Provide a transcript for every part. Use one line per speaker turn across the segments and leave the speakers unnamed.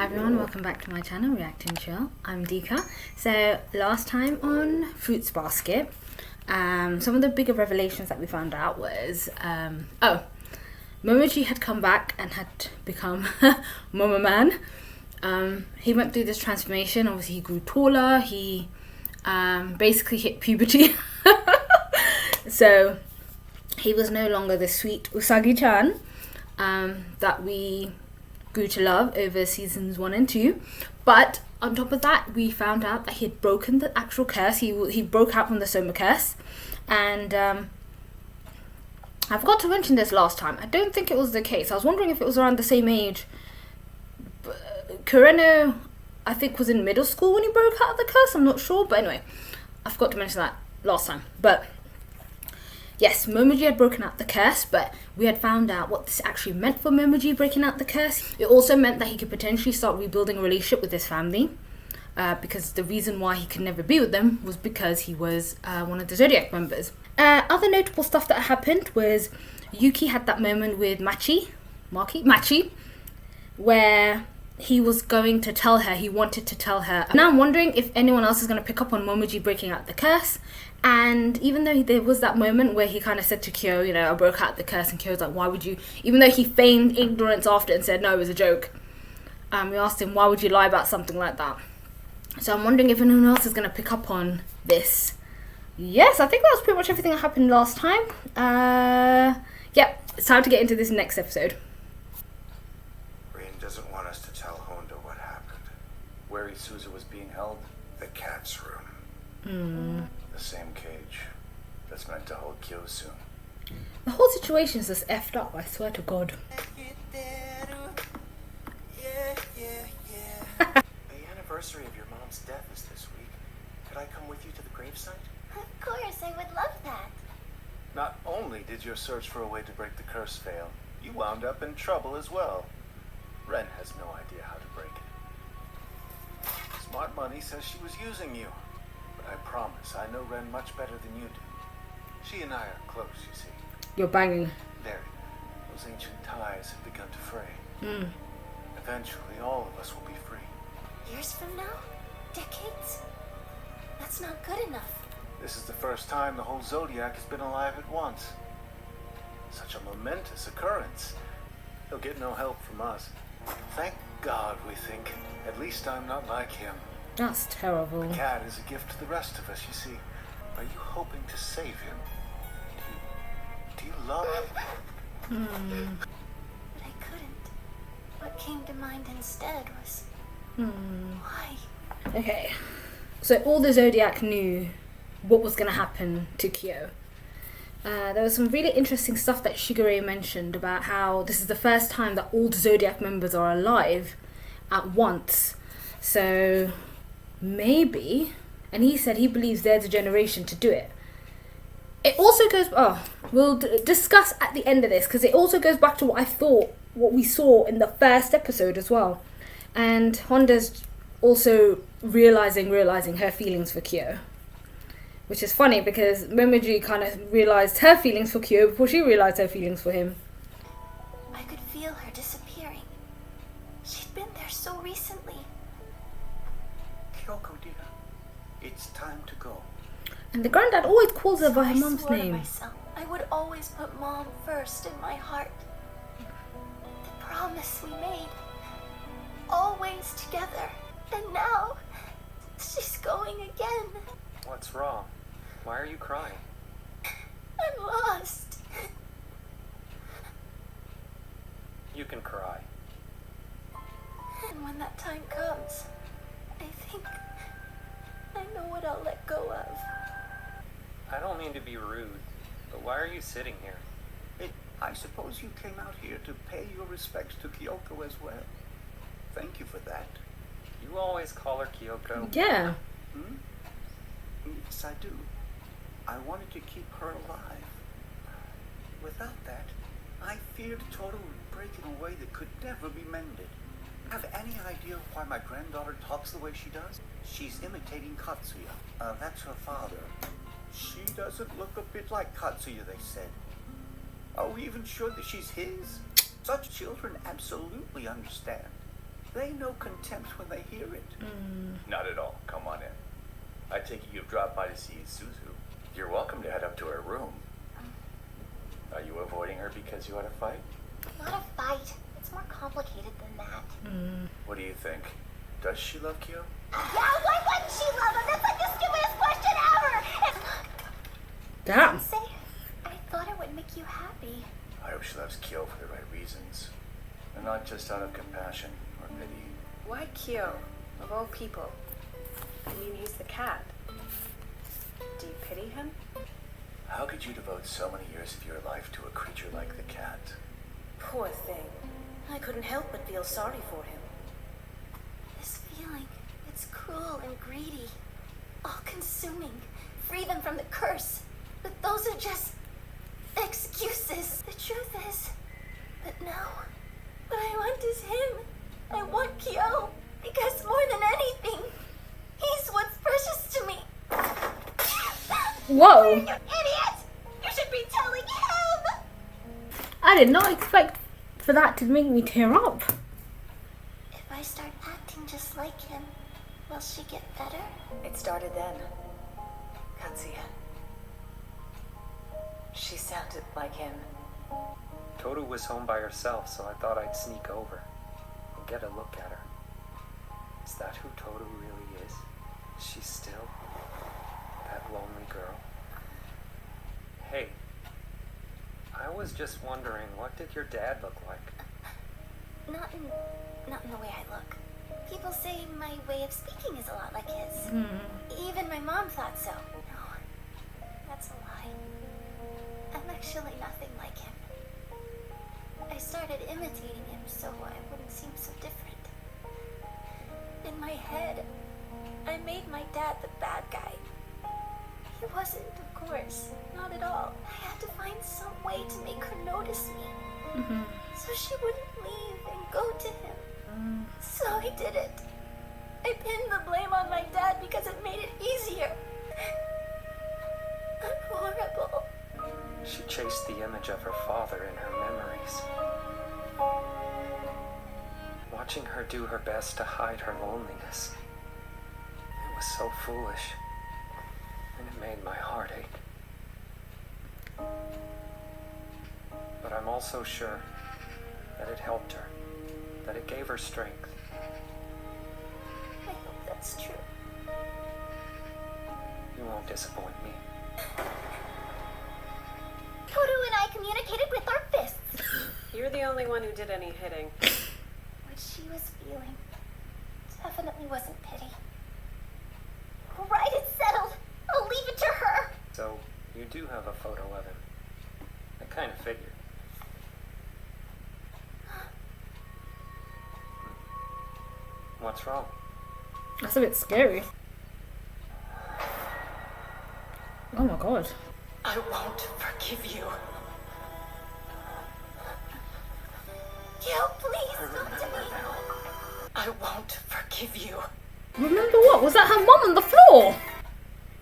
Hi everyone, welcome back to my channel, React and Chill. I'm Dika. So last time on Fruits Basket, some of the bigger revelations that we found out was, Momoji had come back and had become Momo Man. He went through this transformation. Obviously he grew taller, he basically hit puberty. So he was no longer the sweet Usagi-chan that we grew to love over seasons 1 and 2, but on top of that we found out that he had broken the actual curse. He broke out from the Soma curse, and I forgot to mention this last time. I don't think it was the case. I was wondering if it was around the same age. Kureno, I think, was in middle school when he broke out of the curse. I'm not sure, but anyway, I forgot to mention that last time. But yes, Momoji had broken out the curse, but we had found out what this actually meant for Momoji breaking out the curse. It also meant that he could potentially start rebuilding a relationship with his family, because the reason why he could never be with them was because he was one of the Zodiac members. Other notable stuff that happened was Yuki had that moment with Machi, where he was going to tell her, he wanted to tell her. Now I'm wondering if anyone else is going to pick up on Momoji breaking out the curse. And even though there was that moment where he kind of said to Kyo, you know, I broke out the curse, and Kyo's like, why would you, even though he feigned ignorance after and said no, it was a joke, we asked him, why would you lie about something like that? So I'm wondering if anyone else is going to pick up on this. Yes, I think that was pretty much everything that happened last time. Yep, it's time to get into this next episode.
Rain doesn't want us to tell Honda what happened. Where Isuzu was being held? The cat's room. The same cage that's meant to hold Kyo soon.
The whole situation is just effed up, I swear to God.
The anniversary of your mom's death is this week. Could I come with you to the gravesite?
Of course, I would love that.
Not only did your search for a way to break the curse fail, you wound up in trouble as well. Ren has no idea how to break it. Smart Money says she was using you. But I promise, I know Ren much better than you do. She and I are close, you see.
You're banging.
There, those ancient ties have begun to fray. Eventually, all of us will be free.
Years from now? Decades? That's not good enough.
This is the first time the whole Zodiac has been alive at once. Such a momentous occurrence. He'll get no help from us. Thank God, we think. At least I'm not like him.
That's terrible.
The cat is a gift to the rest of us, you see. Are you hoping to save him? Do you love him?
But I couldn't. What came to mind instead was... Why?
Okay, so all the Zodiac knew what was going to happen to Kyo. There was some really interesting stuff that Shigure mentioned about how this is the first time that all the Zodiac members are alive at once. So maybe, and he said he believes they're the generation to do it. It also goes, we'll discuss at the end of this, because it also goes back to what we saw in the first episode as well. And Honda's also realizing her feelings for Kyo. Which is funny because Momoji kind of realized her feelings for Kyo before she realized her feelings for him.
I could feel her disappearing. She'd been there so recently.
Kyoko dear, it's time to go.
And the granddad always calls her by her
I
mom's
swore to
name.
myself I would always put Mom first in my heart. The promise we made. Always together. And now, she's going again.
What's wrong? Why are you crying?
I'm lost.
You can cry.
And when that time comes, I think I know what I'll let go of.
I don't mean to be rude, but why are you sitting here?
I suppose you came out here to pay your respects to Kyoko as well. Thank you for that.
You always call her Kyoko.
Yeah.
Yes, I do. I wanted to keep her alive. Without that, I feared Tohru would break in a way that could never be mended. Have any idea why my granddaughter talks the way she does? She's imitating Katsuya. That's her father. She doesn't look a bit like Katsuya, they said. Are we even sure that she's his? Such children absolutely understand. They know contempt when they hear it.
Not at all. Come on in. I take it you've dropped by to see Suzu. You're welcome to head up to her room. Are you avoiding her because you had a fight?
Not a fight. It's more complicated than that.
What do you think? Does she love Kyo?
Yeah, why wouldn't she love him? That's like the stupidest question ever!
Damn.
Say, I thought it would make you happy.
I hope she loves Kyo for the right reasons. And not just out of compassion or pity.
Why Kyo, of all people? I mean, he's the cat. Do you pity him?
How could you devote so many years of your life to a creature like the cat?
Poor thing. I couldn't help but feel sorry for him.
This feeling, it's cruel and greedy. All-consuming. Free them from the curse. But those are just excuses. The truth is that now, what I want is him. I want Kyo. Because more than anything, he's what's precious to me.
Whoa.
You idiot! You should be telling him!
I did not expect for that to make me tear up.
If I start acting just like him, will she get better?
It started then. Katsuya. She sounded like him.
Tohru was home by herself, so I thought I'd sneak over and get a look at her. Is that who Tohru really is? Is she still that lonely girl? Hey, I was just wondering, what did your dad look like?
Not in the way I look. People say my way of speaking is a lot like his. Even my mom thought so. No, that's a lie. I'm actually nothing like him. I started imitating him so I wouldn't seem so different. In my head, I made my dad the bad guy. He wasn't, of course. Not at all. I had to find some way to make her notice me. So she wouldn't leave and go to him. So I did it. I pinned the blame on my dad because it made it easier. I'm horrible.
She chased the image of her father in her memories. Watching her do her best to hide her loneliness. It was so foolish. And it made my heart ache. But I'm also sure that it helped her. That it gave her strength.
I hope that's true.
You won't disappoint me.
Tohru and I communicated with our fists.
You're the only one who did any hitting.
What she was feeling definitely wasn't pity. Right, it's settled. I'll leave it to her.
So, you do have a photo of him. I kind of figured. What's wrong?
That's a bit scary. Oh my god.
I won't forgive you.
Kyo, please, talk to me.
I won't forgive you.
Remember what? Was that her mum on the floor?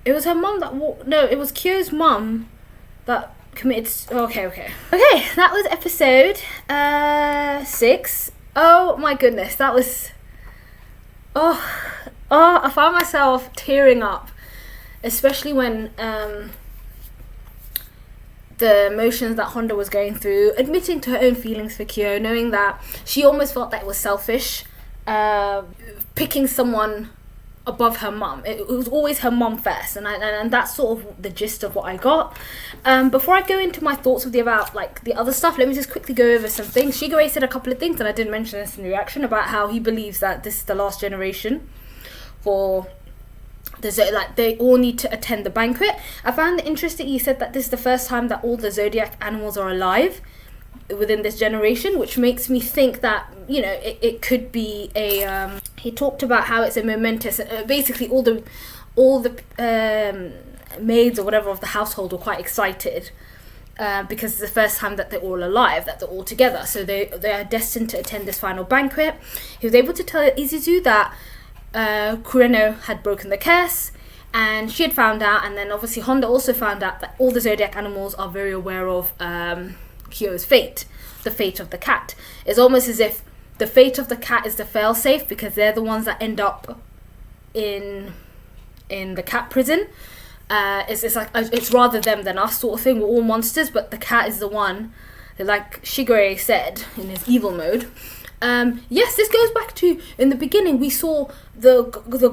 It was her mum that walked. No, it was Kyo's mum that committed. Okay. Okay, that was episode 6. Oh my goodness, that was. Oh, I found myself tearing up, especially when the emotions that Honda was going through, admitting to her own feelings for Kyo, knowing that she almost felt that it was selfish, picking someone above her mum. It was always her mum first, and that's sort of the gist of what I got. Before I go into my thoughts with you about like the other stuff, let me just quickly go over some things. Shigure said a couple of things, and I didn't mention this in the reaction, about how he believes that this is the last generation for like they all need to attend the banquet. I found it interesting he said that this is the first time that all the zodiac animals are alive within this generation, which makes me think that, you know, it could be a he talked about how it's a momentous, basically all the maids or whatever of the household were quite excited because it's the first time that they're all alive, that they're all together, so they are destined to attend this final banquet. He was able to tell Izuzu that Kureno had broken the curse, and she had found out, and then obviously Honda also found out that all the zodiac animals are very aware of Kyo's fate, the fate of the cat. It's almost as if the fate of the cat is the failsafe because they're the ones that end up in the cat prison. It's like it's rather them than us sort of thing. We're all monsters, but the cat is the one, like Shigure said in his evil mode. Yes, this goes back to, in the beginning we saw the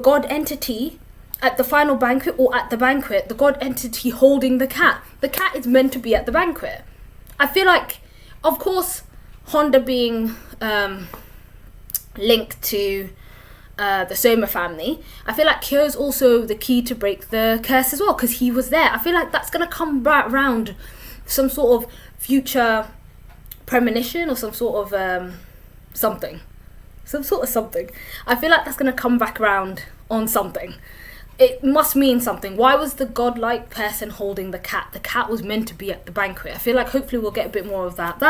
god entity at the final banquet, or at the banquet, the god entity holding the cat. The cat is meant to be at the banquet. I feel like, of course, Honda being linked to the Soma family, I feel like Kyo's also the key to break the curse as well, because he was there. I feel like that's going to come back around, some sort of future premonition or some sort of something. I feel like that's going to come back around on something. It must mean something. Why was the godlike person holding the cat? The cat was meant to be at the banquet. I feel like hopefully we'll get a bit more of that.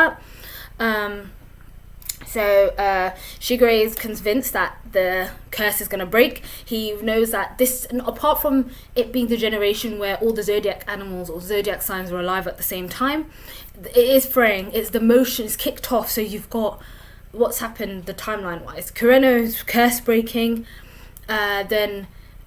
So Shigure is convinced that the curse is going to break. He knows that this, apart from it being the generation where all the zodiac animals or zodiac signs are alive at the same time, it is fraying. It's the motion is kicked off. So you've got what's happened the timeline wise. Kureno's curse breaking, then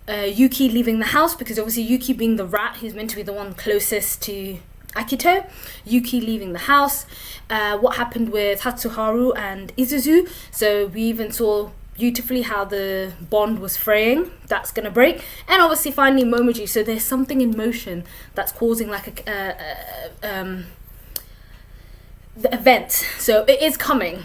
Yuki leaving the house, because obviously Yuki being the rat, he's meant to be the one closest to Akito. Yuki leaving the house. What happened with Hatsuharu and Izuzu. So we even saw beautifully how the bond was fraying. That's going to break. And obviously finally Momoji. So there's something in motion that's causing like the event. So it is coming.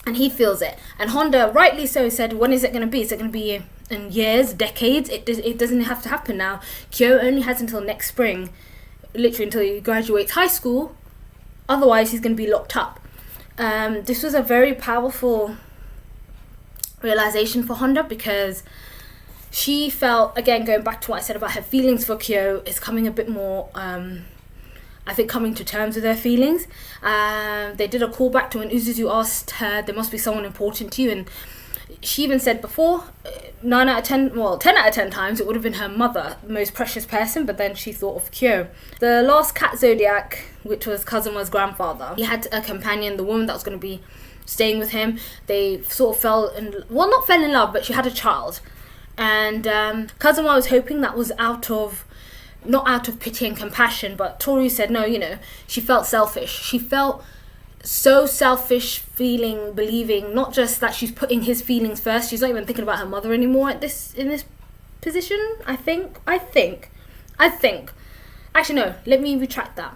And he feels it. And Honda, rightly so, said, when is it going to be? Is it going to be in years, decades? It doesn't have to happen now. Kyo only has until next spring, literally until he graduates high school. Otherwise, he's going to be locked up. This was a very powerful realization for Honda, because she felt, again, going back to what I said about her feelings for Kyo, is coming a bit more... I think coming to terms with their feelings. They did a callback to when Uzuzu asked her, there must be someone important to you, and she even said before, 10 out of 10 times it would have been her mother, the most precious person, but then she thought of Kyo. The last cat zodiac, which was Kazuma's grandfather, he had a companion, the woman that was going to be staying with him. They sort of not fell in love, but she had a child. And Kazuma was hoping that was not out of pity and compassion, but Tohru said no, she felt selfish. She felt so selfish, believing not just that she's putting his feelings first, she's not even thinking about her mother anymore in this position. I think actually no, let me retract that.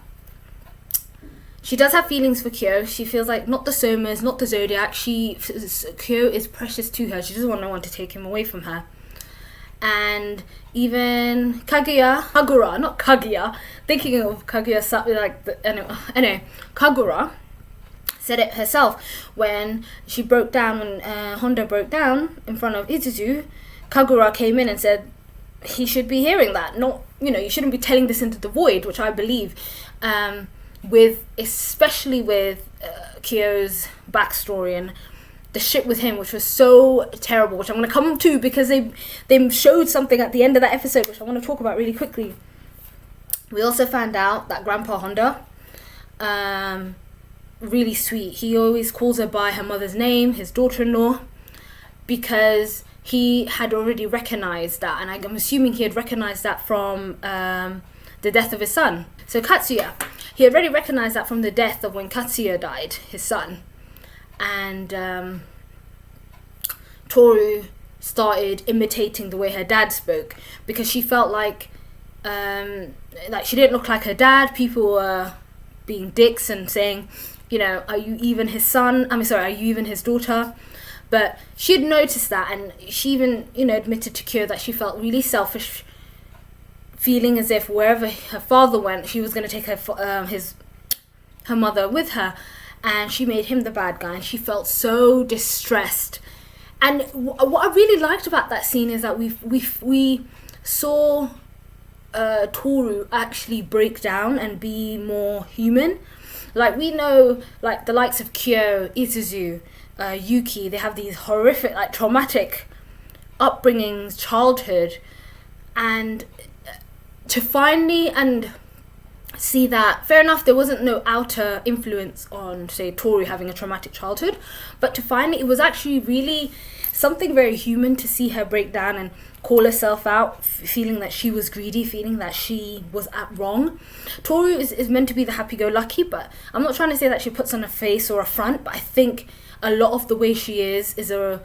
She does have feelings for Kyo. She feels like not the Somas, not the Zodiac, Kyo is precious to her. She doesn't want no one to take him away from her. And even Kagura, thinking of Kaguya, anyway, Kagura said it herself when she broke down, when Honda broke down in front of Izuzu. Kagura came in and said he should be hearing that, not, you shouldn't be telling this into the void, which I believe, especially with Kyo's backstory and the shit with him, which was so terrible, which I'm going to come to because they showed something at the end of that episode, which I want to talk about really quickly. We also found out that Grandpa Honda, really sweet. He always calls her by her mother's name, his daughter-in-law, because he had already recognized that, and I'm assuming he had recognized that from the death of his son. So Katsuya, he had already recognized that from the death of when Katsuya died, his son. And Tohru started imitating the way her dad spoke, because she felt like she didn't look like her dad. People were being dicks and saying, are you even his son? Are you even his daughter? But she had noticed that, and she even, admitted to Kyo that she felt really selfish, feeling as if wherever her father went, she was going to take her mother with her. And she made him the bad guy, and she felt so distressed. And what I really liked about that scene is that we saw Tohru actually break down and be more human. Like, we know, like, the likes of Kyo, Izuzu, Yuki, they have these horrific, like, traumatic upbringings, childhood, and to finally, and see that, fair enough, there wasn't no outer influence on, say, Tohru having a traumatic childhood, but to find it was actually really something very human to see her break down and call herself out, feeling that she was greedy, feeling that she was at wrong. Tohru is meant to be the happy-go-lucky, but I'm not trying to say that she puts on a face or a front, but I think a lot of the way she is a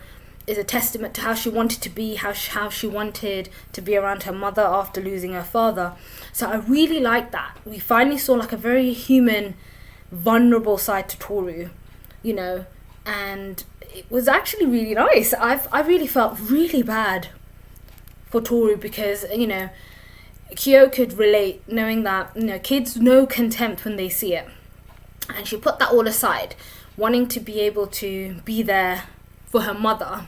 testament to how she wanted to be, how she wanted to be around her mother after losing her father. So I really like that. We finally saw like a very human, vulnerable side to Tohru, you know, and it was actually really nice. I really felt really bad for Tohru because, you know, Kyo could relate, knowing that, you know, kids know contempt when they see it. And she put that all aside, wanting to be able to be there for her mother.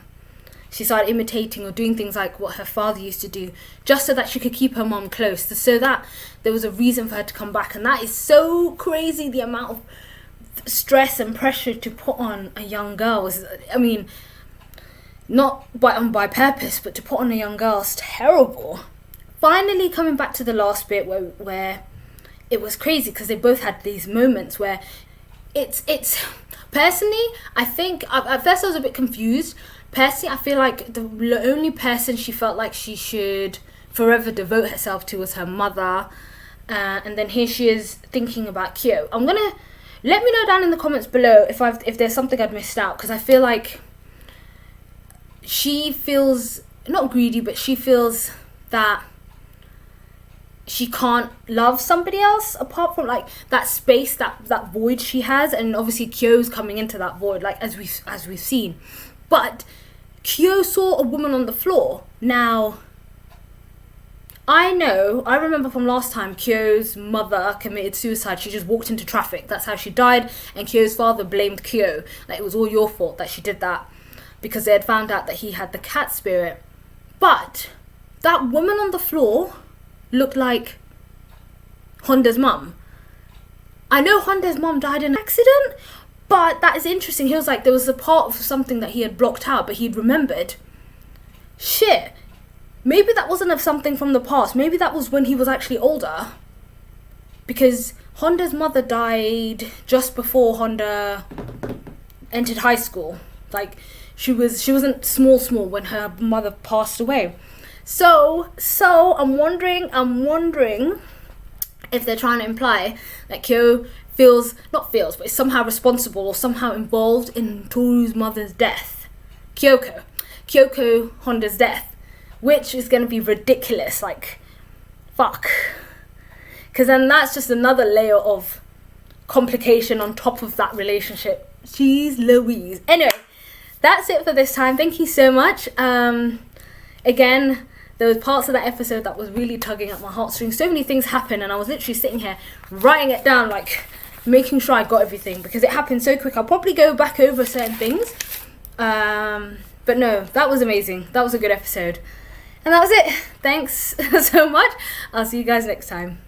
She started imitating or doing things like what her father used to do, just so that she could keep her mom close, so that there was a reason for her to come back. And that is so crazy, the amount of stress and pressure to put on a young girl. I mean, not by purpose, but to put on a young girl is terrible. Finally coming back to the last bit where it was crazy, because they both had these moments where it's personally, I think at first I was a bit confused. Personally, I feel like the only person she felt like she should forever devote herself to was her mother, and then here she is thinking about Kyo. I'm gonna let me know down in the comments below if there's something I'd missed out, because I feel like she feels not greedy, but she feels that she can't love somebody else apart from like that space, that void she has, and obviously Kyo's coming into that void, like as we've seen. But Kyo saw a woman on the floor. Now, I remember from last time Kyo's mother committed suicide. She just walked into traffic. That's how she died. And Kyo's father blamed Kyo. Like, it was all your fault that she did that, because they had found out that he had the cat spirit. But that woman on the floor looked like Honda's mum. I know Honda's mum died in an accident, but that is interesting. He was like, there was a part of something that he had blocked out, but he'd remembered. Shit. Maybe that wasn't of something from the past. Maybe that was when he was actually older. Because Honda's mother died just before Honda entered high school. Like, she wasn't small when her mother passed away. So I'm wondering if they're trying to imply that Kyo but is somehow responsible or somehow involved in Tohru's mother's death. Kyoko Honda's death, which is going to be ridiculous, like, fuck. Because then that's just another layer of complication on top of that relationship. Jeez Louise. Anyway, that's it for this time. Thank you so much. Again, there was parts of that episode that was really tugging at my heartstrings. So many things happened, and I was literally sitting here writing it down, like, making sure I got everything, because it happened so quick. I'll probably go back over certain things. But no, that was amazing. That was a good episode. And that was it. Thanks so much. I'll see you guys next time.